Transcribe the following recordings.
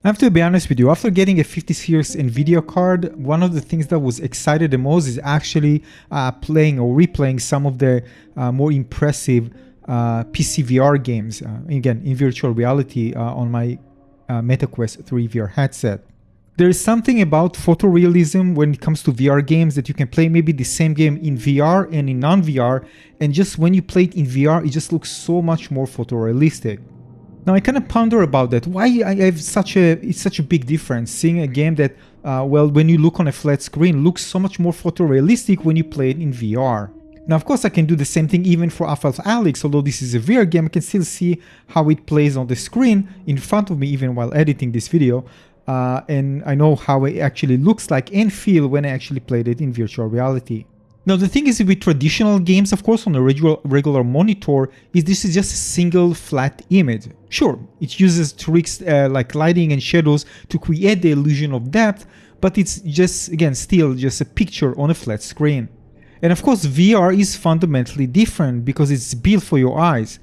I have to be honest with you, after getting a 50 series Nvidia card, one of the things that was excited the most is actually playing or replaying some of the more impressive PC VR games, again, in virtual reality on my MetaQuest 3 VR headset. There is something about photorealism when it comes to VR games that you can play maybe the same game in VR and in non-VR, and just when you play it in VR, it just looks so much more photorealistic. Now I kind of ponder about that. Why it's such a big difference seeing a game that, well, when you look on a flat screen, looks so much more photorealistic when you play it in VR. Now, of course, I can do the same thing even for Alyx. Although this is a VR game, I can still see how it plays on the screen in front of me, even while editing this video. And I know how it actually looks like and feel when I actually played it in virtual reality. Now the thing is with traditional games, of course, on a regular monitor, this is just a single flat image. Sure, it uses tricks like lighting and shadows to create the illusion of depth, but it's just, again, still just a picture on a flat screen. And of course, VR is fundamentally different because it's built for your eyes.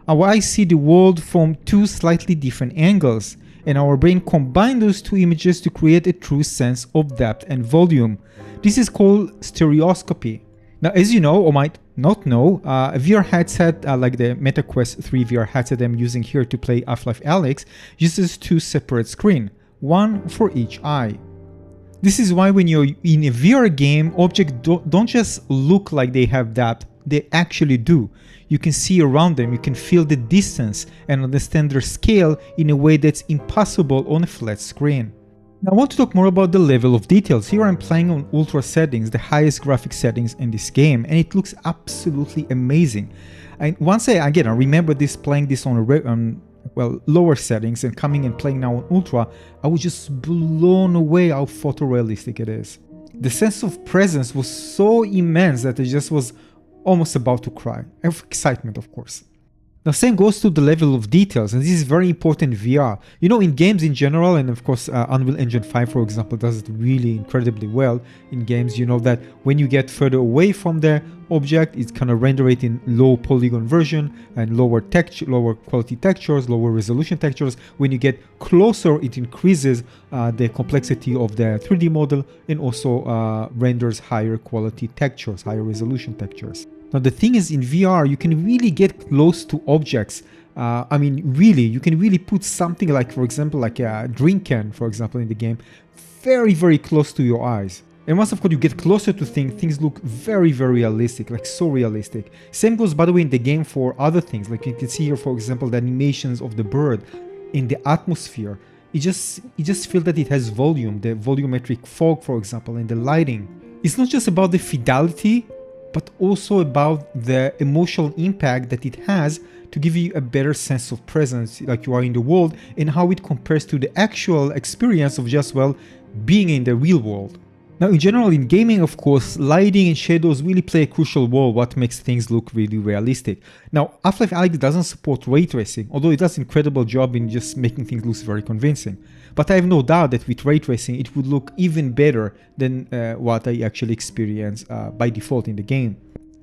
Our eyes see the world from two slightly different angles, and our brain combines those two images to create a true sense of depth and volume. This is called stereoscopy. Now, as you know or might not know, a VR headset like the MetaQuest 3 VR headset I'm using here to play Half-Life Alyx uses two separate screens, one for each eye. This is why when you're in a VR game, objects don't just look like they have depth, they actually do. You can see around them, you can feel the distance and understand their scale in a way that's impossible on a flat screen. Now I want to talk more about the level of details. Here I'm playing on ultra settings, the highest graphic settings in this game, and it looks absolutely amazing. And once I remember playing this on lower settings and coming and playing now on ultra, I was just blown away how photorealistic it is. The sense of presence was so immense that I just was almost about to cry, of excitement, of course. Now, same goes to the level of details, and this is very important in VR. You know, in games in general, and of course Unreal Engine 5, for example, does it really incredibly well in games. You know that when you get further away from the object, it's kind of render it in low polygon version and lower quality textures, lower resolution textures. When you get closer, it increases the complexity of the 3D model and also renders higher quality textures, higher resolution textures. Now the thing is, in VR, you can really get close to objects. You can really put something like, for example, like a drink can, for example, in the game, very, very close to your eyes. And once, of course, you get closer to things look very, very realistic, like so realistic. Same goes, by the way, in the game for other things. Like you can see here, for example, the animations of the bird in the atmosphere. You just feel that it has volume, the volumetric fog, for example, and the lighting. It's not just about the fidelity, but also about the emotional impact that it has to give you a better sense of presence, like you are in the world, and how it compares to the actual experience of just, well, being in the real world. Now, in general, in gaming, of course, lighting and shadows really play a crucial role, what makes things look really realistic. Now, Half-Life Alyx doesn't support ray tracing, although it does an incredible job in just making things look very convincing. But I have no doubt that with ray tracing, it would look even better than what I actually experience by default in the game.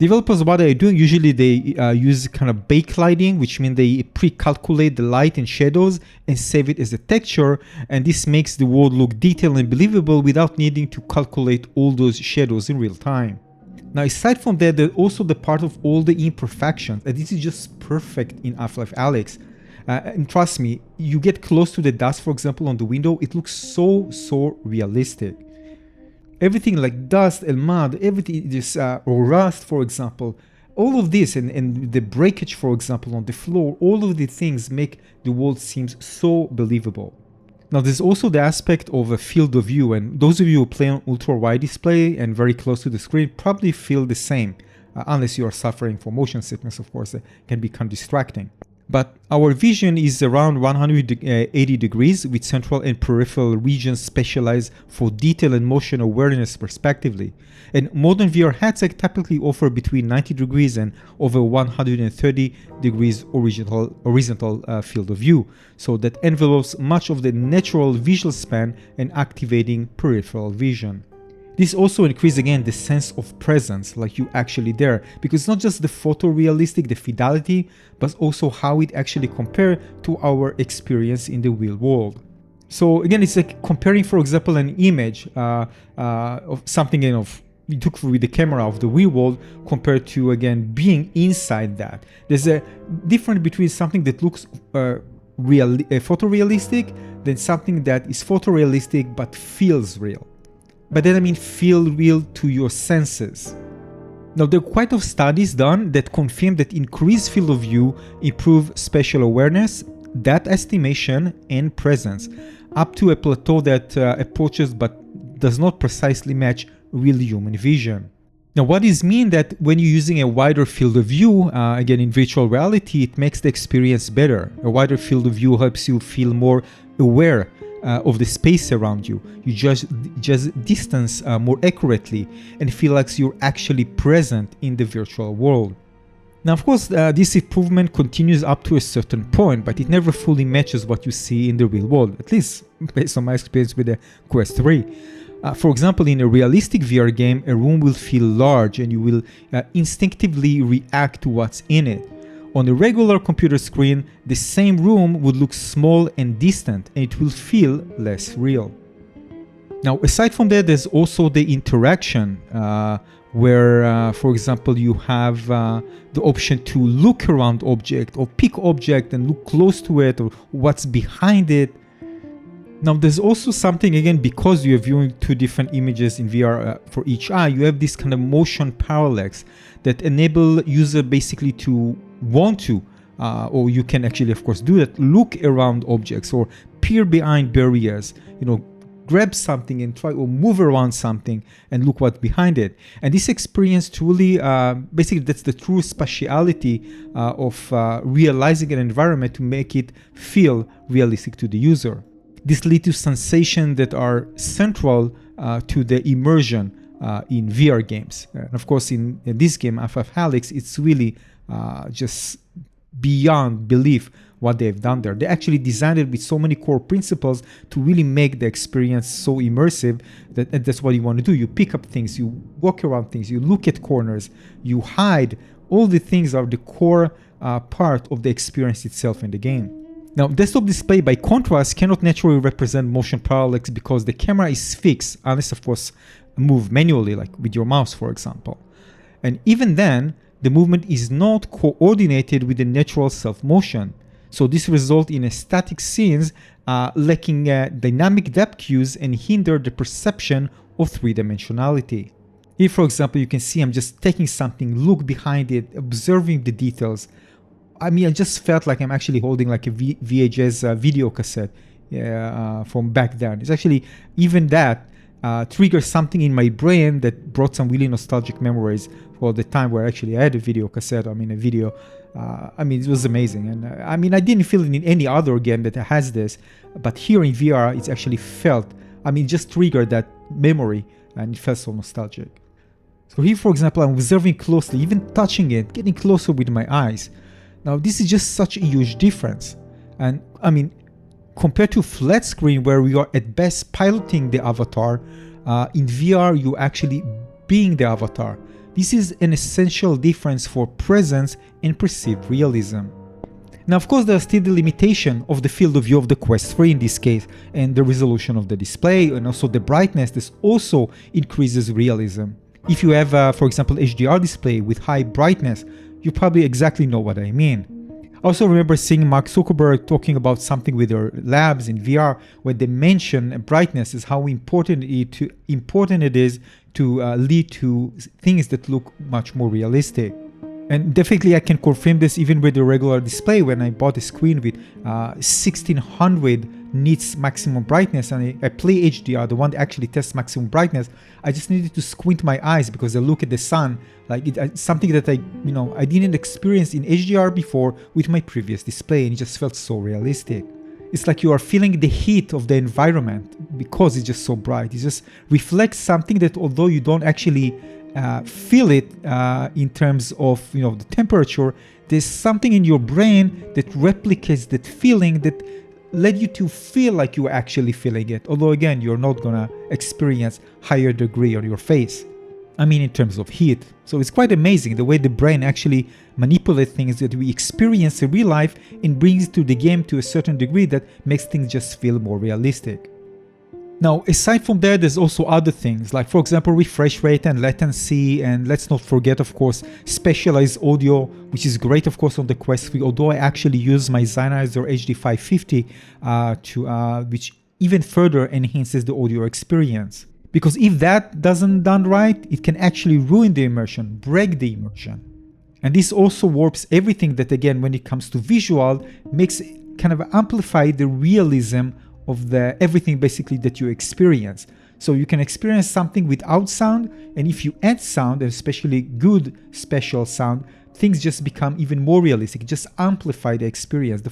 Developers, what they're doing, usually they use kind of backlighting, which means they pre-calculate the light and shadows and save it as a texture, and this makes the world look detailed and believable without needing to calculate all those shadows in real time. Now, aside from that, there's also the part of all the imperfections, and this is just perfect in Half-Life Alyx. And trust me, you get close to the dust, for example, on the window, it looks so realistic. Everything like dust and mud, everything just, or rust, for example, all of this and the breakage, for example, on the floor, all of the things make the world seem so believable. Now, there's also the aspect of a field of view, and those of you who play on ultra-wide display and very close to the screen probably feel the same, unless you are suffering from motion sickness, of course, it can become distracting. But our vision is around 180 degrees with central and peripheral regions specialized for detail and motion awareness respectively. And modern VR headsets typically offer between 90 degrees and over 130 degrees horizontal field of view, so that envelopes much of the natural visual span and activating peripheral vision. This also increases again the sense of presence, like you actually there, because it's not just the photorealistic, the fidelity, but also how it actually compares to our experience in the real world. So again, it's like comparing, for example, an image of something you took with the camera of the real world compared to, again, being inside that. There's a difference between something that looks photorealistic than something that is photorealistic but feels real. But then I mean feel real to your senses. Now, there are quite of studies done that confirm that increased field of view improve spatial awareness, depth estimation, and presence, up to a plateau that approaches but does not precisely match real human vision. Now, what does mean that when you're using a wider field of view, again in virtual reality, it makes the experience better. A wider field of view helps you feel more aware of the space around you. You just distance more accurately and feel like you're actually present in the virtual world. Now, of course, this improvement continues up to a certain point, but it never fully matches what you see in the real world, at least based on my experience with the Quest 3. For example, in a realistic VR game, a room will feel large and you will instinctively react to what's in it. On a regular computer screen, the same room would look small and distant, and it will feel less real. Now, aside from that, there's also the interaction, where, for example, you have the option to look around object or pick object and look close to it or what's behind it. Now, there's also something, again, because you're viewing two different images in VR for each eye, you have this kind of motion parallax that enable user basically to want to, or you can actually, of course, do that, look around objects or peer behind barriers, grab something and try or move around something and look what's behind it. And this experience truly, basically, that's the true spatiality of realizing an environment to make it feel realistic to the user. This leads to sensations that are central to the immersion in VR games. And of course, in this game, Alyx, it's really just beyond belief what they've done there. They actually designed it with so many core principles to really make the experience so immersive that that's what you want to do. You pick up things, you walk around things, you look at corners, you hide. All the things are the core part of the experience itself in the game. Now, desktop display, by contrast, cannot naturally represent motion parallax because the camera is fixed, unless, of course, move manually, like with your mouse, for example. And even then, the movement is not coordinated with the natural self-motion. So this results in a static scenes lacking dynamic depth cues and hinder the perception of three-dimensionality. Here, for example, you can see I'm just taking something, look behind it, observing the details. I mean, I just felt like I'm actually holding like a VHS video cassette from back then. It's actually, even that triggered something in my brain that brought some really nostalgic memories for the time where actually I had a video cassette, a video. It was amazing. And I didn't feel it in any other game that has this, but here in VR, it's actually felt, just triggered that memory and it felt so nostalgic. So here, for example, I'm observing closely, even touching it, getting closer with my eyes. Now, this is just such a huge difference. And compared to flat screen where we are at best piloting the avatar, in VR, you actually being the avatar. This is an essential difference for presence and perceived realism. Now, of course, there's still the limitation of the field of view of the Quest 3 in this case, and the resolution of the display, and also the brightness. This also increases realism. If you have, for example, HDR display with high brightness, you probably exactly know what I mean. I also remember seeing Mark Zuckerberg talking about something with their labs in VR where they mention brightness is how important it is to lead to things that look much more realistic. And definitely I can confirm this even with the regular display. When I bought a screen with 1600 nits maximum brightness and I play HDR, the one that actually tests maximum brightness, I just needed to squint my eyes because I look at the sun. Like it's something that I didn't experience in HDR before with my previous display, and it just felt so realistic. It's like you are feeling the heat of the environment because it's just so bright. It just reflects something that although you don't actually feel it in terms of the temperature, there's something in your brain that replicates that feeling that led you to feel like you're actually feeling it. Although again, you're not gonna experience higher degree on your face. I mean in terms of heat. So it's quite amazing the way the brain actually manipulates things that we experience in real life and brings to the game to a certain degree that makes things just feel more realistic. Now, aside from that, there's also other things, like for example, refresh rate and latency, and let's not forget, of course, specialized audio, which is great, of course, on the Quest 3, although I actually use my Sennheiser HD550, which even further enhances the audio experience. Because if that doesn't done right, it can actually ruin the immersion, break the immersion. And this also warps everything that, again, when it comes to visual, makes kind of amplify the realism of the everything basically that you experience. So you can experience something without sound, and if you add sound, and especially good special sound, things just become even more realistic, just amplify the experience,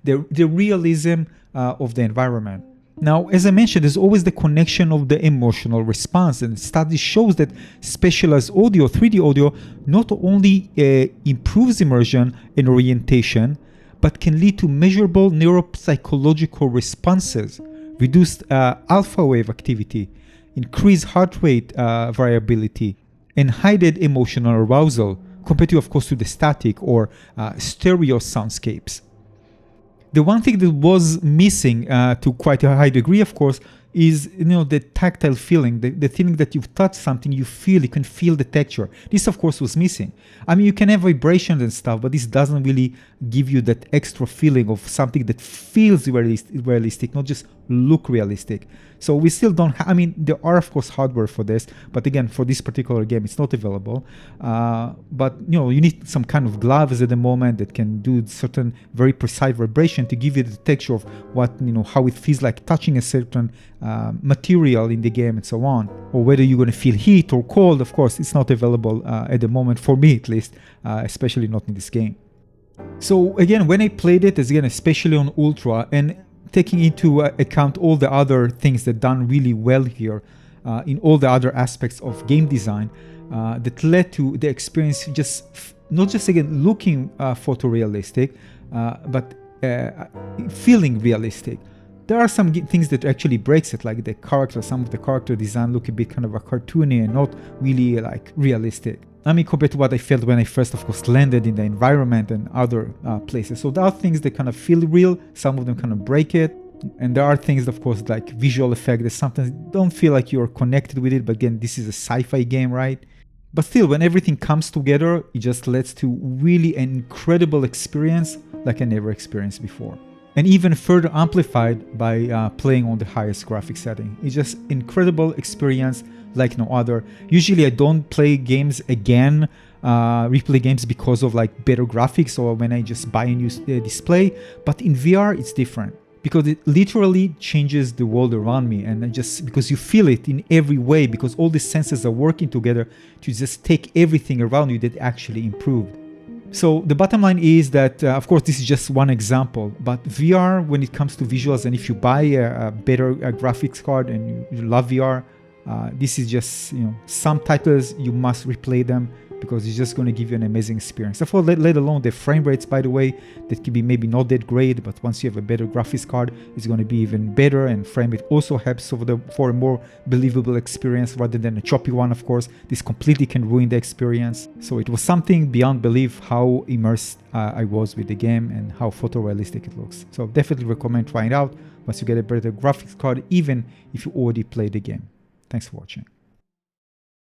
the realism of the environment. Now, as I mentioned, there's always the connection of the emotional response, and study shows that specialized audio, 3D audio, not only improves immersion and orientation, but can lead to measurable neuropsychological responses, reduced alpha wave activity, increased heart rate variability, and heightened emotional arousal, compared to, of course, to the static or stereo soundscapes. The one thing that was missing to quite a high degree, of course, is the tactile feeling, the feeling that you've touched something, you can feel the texture. This, of course, was missing. I mean, you can have vibrations and stuff, but this doesn't really give you that extra feeling of something that feels realistic, not just look realistic. So we still don't I mean, there are, of course, hardware for this, but again, for this particular game, it's not available. But you need some kind of gloves at the moment that can do certain very precise vibration to give you the texture of what, how it feels like touching a certain material in the game and so on, or whether you're going to feel heat or cold. Of course, it's not available at the moment, for me at least, especially not in this game. So again, when I played it, again, especially on Ultra, and taking into account all the other things that done really well here in all the other aspects of game design, that led to the experience just not just again looking photorealistic, but feeling realistic. There are some things that actually breaks it, like some of the character design look a bit kind of a cartoony and not really like realistic. I mean, compared to what I felt when I first, of course, landed in the environment and other places. So there are things that kind of feel real, some of them kind of break it. And there are things, of course, like visual effect that sometimes don't feel like you're connected with it. But again, this is a sci-fi game, right? But still, when everything comes together, it just leads to really an incredible experience like I never experienced before. And even further amplified by playing on the highest graphic setting. It's just incredible experience like no other. Usually I don't play games again, replay games because of like better graphics or when I just buy a new display. But in VR it's different because it literally changes the world around me, and just because you feel it in every way, because all the senses are working together to just take everything around you that actually improved. So the bottom line is that, of course, this is just one example, but VR, when it comes to visuals, and if you buy a better graphics card and you love VR, this is just, some titles you must replay them because it's just going to give you an amazing experience. Therefore, let alone the frame rates, by the way, that can be maybe not that great, but once you have a better graphics card, it's going to be even better, and frame rate also helps for a more believable experience rather than a choppy one, of course. This completely can ruin the experience. So it was something beyond belief how immersed I was with the game and how photorealistic it looks. So definitely recommend trying it out once you get a better graphics card, even if you already played the game. Thanks for watching.